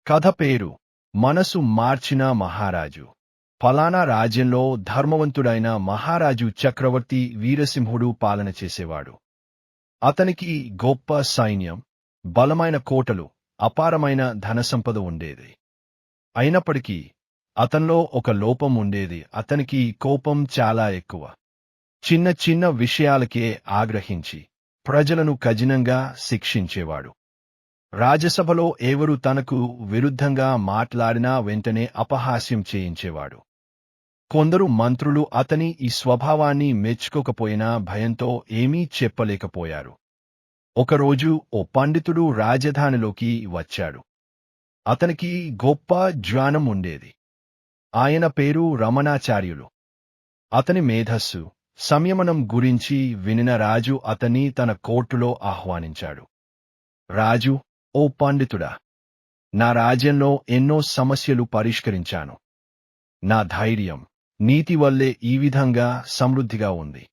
కథ పేరు మనసు మార్చిన మహారాజు. ఫలానా రాజ్యంలో ధర్మవంతుడైన మహారాజు చక్రవర్తి వీరసింహుడు పాలన చేసేవాడు. అతనికి గొప్ప సైన్యం, బలమైన కోటలు, అపారమైన ధనసంపద ఉండేది. అయినప్పటికీ అతనిలో ఒక లోపం ఉండేది. అతనికి కోపం చాలా ఎక్కువ. చిన్న చిన్న విషయాలకే ఆగ్రహించి ప్రజలను కఠినంగా శిక్షించేవాడు. రాజ్యసభలో ఎవరు తనకు విరుద్ధంగా మాట్లాడినా వెంటనే అపహాస్యం చేయించేవాడు. కొందరు మంత్రులు అతని ఈ స్వభావాన్ని మెచ్చుకోకపోయినా భయంతో ఏమీ చెప్పలేకపోయారు. ఒకరోజు ఓ పండితుడు రాజధానిలోకి వచ్చాడు. అతనికి గొప్ప జ్ఞానం ఉండేది. ఆయన పేరు రమణాచార్యులు. అతని మేధస్సు, సంయమనం గురించి వినిన రాజు అతన్ని తన కోర్టులో ఆహ్వానించాడు. రాజు, ఓ పండితుడా, నా రాజ్యంలో ఎన్నో సమస్యలు పరిష్కరించాను. నా ధైర్యం, నీతి వల్లే ఈ విధంగా సమృద్ధిగా ఉంది.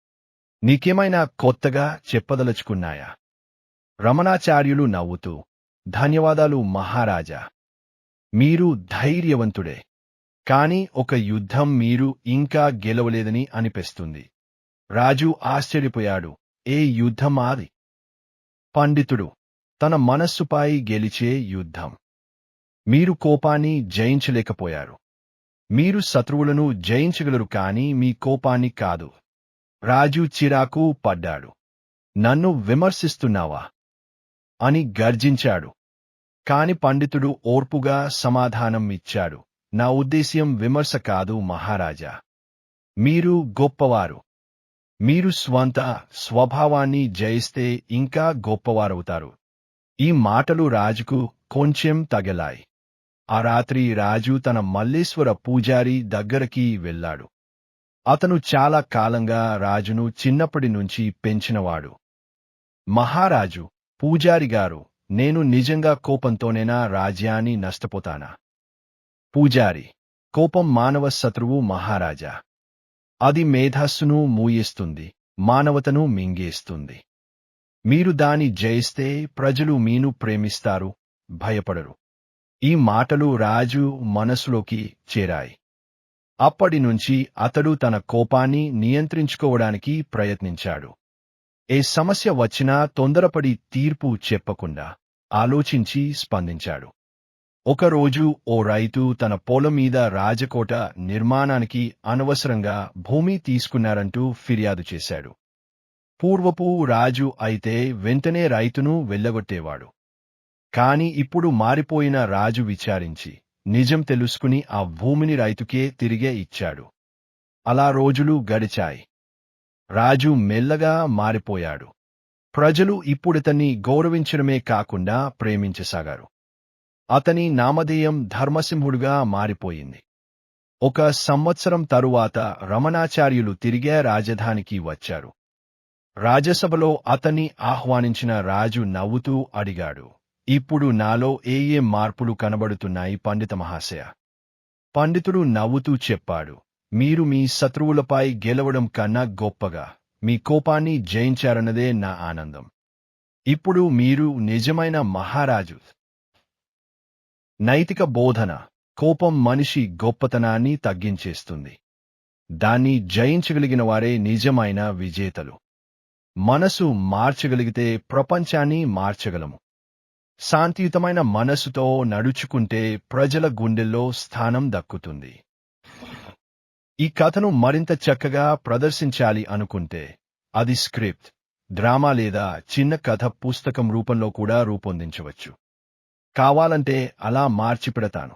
నీకేమైనా కొత్తగా చెప్పదలుచుకున్నాయా? రమణాచార్యులు నవ్వుతూ, ధన్యవాదాలు మహారాజా. మీరు ధైర్యవంతుడే. కాని ఒక యుద్ధం మీరు ఇంకా గెలవలేదని అనిపిస్తుంది. రాజు ఆశ్చర్యపోయాడు. ఏ యుద్ధం అది? పండితుడు, తన మనస్సుపై గెలిచే యుద్ధం. మీరు కోపాన్ని జయించలేకపోయారు. మీరు శత్రువులను జయించగలరు కాని మీ కోపాన్ని కాదు. రాజు చిరాకు పడ్డాడు. నన్ను విమర్శిస్తున్నావా అని గర్జించాడు. కాని పండితుడు ఓర్పుగా సమాధానం ఇచ్చాడు. నా ఉద్దేశ్యం విమర్శ కాదు మహారాజా. మీరు గొప్పవారు. మీరు స్వంత స్వభావాన్ని జయిస్తే ఇంకా గొప్పవారవుతారు. ఈ మాటలు రాజుకు కొంచెం తగిలాయి. ఆ రాత్రి రాజు తన మల్లేశ్వర పూజారి దగ్గరికి వెళ్ళాడు. అతను చాలా కాలంగా రాజును చిన్నప్పటి నుంచి పెంచినవాడు. మహారాజు, పూజారిగారు, నేను నిజంగా కోపంతోనేనా రాజ్యాన్ని నష్టపోతానా? పూజారి, కోపం మానవ శత్రువు మహారాజా. అది మేధస్సును మూయేస్తుంది, మానవతను మింగేస్తుంది. మీరు దాని జయిస్తే ప్రజలు మీను ప్రేమిస్తారు, భయపడరు. ఈ మాటలు రాజు మనసులోకి చేరాయి. అప్పటినుంచి అతడు తన కోపాన్ని నియంత్రించుకోవడానికి ప్రయత్నించాడు. ఏ సమస్య వచ్చినా తొందరపడి తీర్పు చెప్పకుండా ఆలోచించి స్పందించాడు. ఒకరోజు ఓ రైతు తన పొలం మీద రాజకోట నిర్మాణానికి అనవసరంగా భూమి తీసుకున్నారంటూ ఫిర్యాదు చేశాడు. పూర్వపు రాజు అయితే వెంటనే రైతును వెళ్ళగొట్టేవాడు. కాని ఇప్పుడు మారిపోయిన రాజు విచారించి నిజం తెలుసుకుని ఆ భూమిని రైతుకే తిరిగే ఇచ్చాడు. అలా రోజులు గడిచాయి. రాజు మెల్లగా మారిపోయాడు. ప్రజలు ఇప్పుడితన్ని గౌరవించడమే కాకుండా ప్రేమించసాగారు. అతని నామధేయం ధర్మసింహుడుగా మారిపోయింది. ఒక సంవత్సరం తరువాత రమణాచార్యులు తిరిగే రాజధానికి వచ్చారు. రాజ్యసభలో అతన్ని ఆహ్వానించిన రాజు నవ్వుతూ అడిగాడు, ఇప్పుడు నాలో ఏ మార్పులు కనబడుతున్నాయి పండిత మహాశయ? పండితుడు నవ్వుతూ చెప్పాడు, మీరు మీ శత్రువులపై గెలవడం కన్నా గొప్పగా మీ కోపాన్ని జయించారన్నదే నా ఆనందం. ఇప్పుడు మీరు నిజమైన మహారాజు. నైతిక బోధన: కోపం మనిషి గొప్పతనాన్ని తగ్గించేస్తుంది. దాన్ని జయించగలిగిన వారే నిజమైన విజేతలు. మనసు మార్చగలిగితే ప్రపంచాన్ని మార్చగలము. శాంతియుతమైన మనసుతో నడుచుకుంటే ప్రజల గుండెల్లో స్థానం దక్కుతుంది. ఈ కథను మరింత చక్కగా ప్రదర్శించాలి అనుకుంటే అది స్క్రిప్ట్, డ్రామా లేదా చిన్న కథ పుస్తకం రూపంలో కూడా రూపొందించవచ్చు. కావాలంటే అలా మార్చిపెడతాను.